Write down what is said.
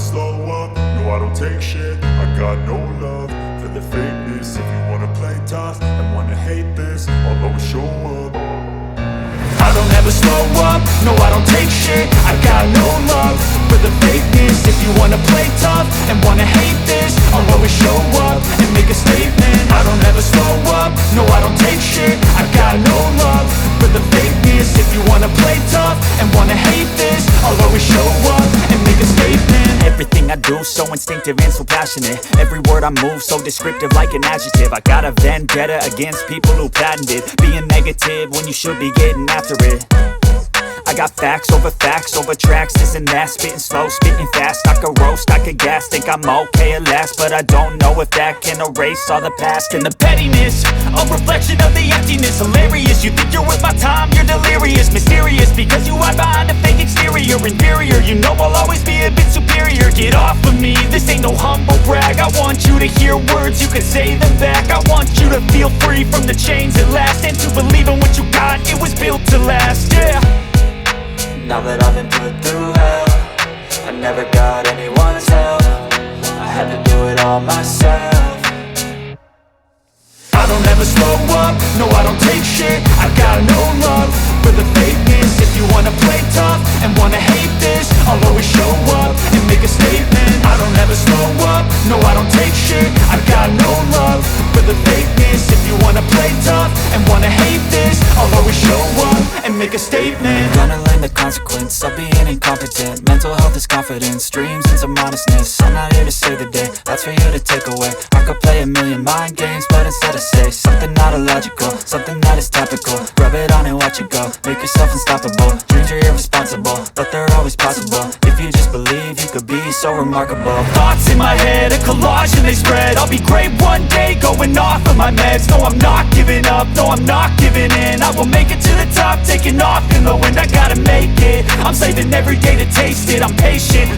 slow up, no I don't take shit. I got no love for the fakeness. If you wanna play tough and wanna hate this, I'll always show up. I don't ever slow up, no I don't take shit. I got no love for the fakeness. If you wanna play tough and wanna hate this, I'll always show up and make a statement. I don't ever slow up, no I don't take shit. I got no love for the fakeness. If you wanna play tough and wanna hate this, I'll always show up and make a statement. Everything I do so instinctive and so passionate. Every word I move so descriptive like an adjective. I got a vendetta against people who patented being negative when you should be getting after it. I got facts over tracks, this and that. Spitting slow, spitting fast, I could roast, I could gas. Think I'm okay at last, but I don't know if that can erase all the past. And the pettiness, a reflection of the emptiness. Hilarious, you think you're worth my time, you're delirious. Mysterious, because you hide behind a fake exterior. Inferior, you know I'll always be a bit superior. Get off of me, this ain't no humble brag. I want you to hear words, you can say them back. I want you to feel free from the chains at last, and to believe in what you got, it was built to last, yeah. Now that I've been put through hell, I never got anyone's help. I had to do it all myself. I don't ever slow up, no I don't take shit. I got no love for the fakeness. If you wanna play tough and wanna hate this, I'll always show up and make a statement. I don't ever slow up, no I don't take shit. I got no love for the fakeness. If you wanna play tough and wanna hate this, I'll always show up and make a statement. Gonna learn the consequence of being incompetent. Mental health is confidence, dreams and some honestness. I'm not here to save the day, that's for you to take away. I could play a million mind games, but instead I say something not illogical, something that is topical. Rub it on and watch it go, make yourself unstoppable. Dreams are irresponsible, but they're always possible. If you just believe, you could be so remarkable. Thoughts in my head, a collage and they spread. I'll be great one day, going off of my meds. No, I'm not giving up, no, I'm not giving in. I will make it to the top, taking off in the wind. I gotta make it, I'm saving every day to taste it. I'm patient,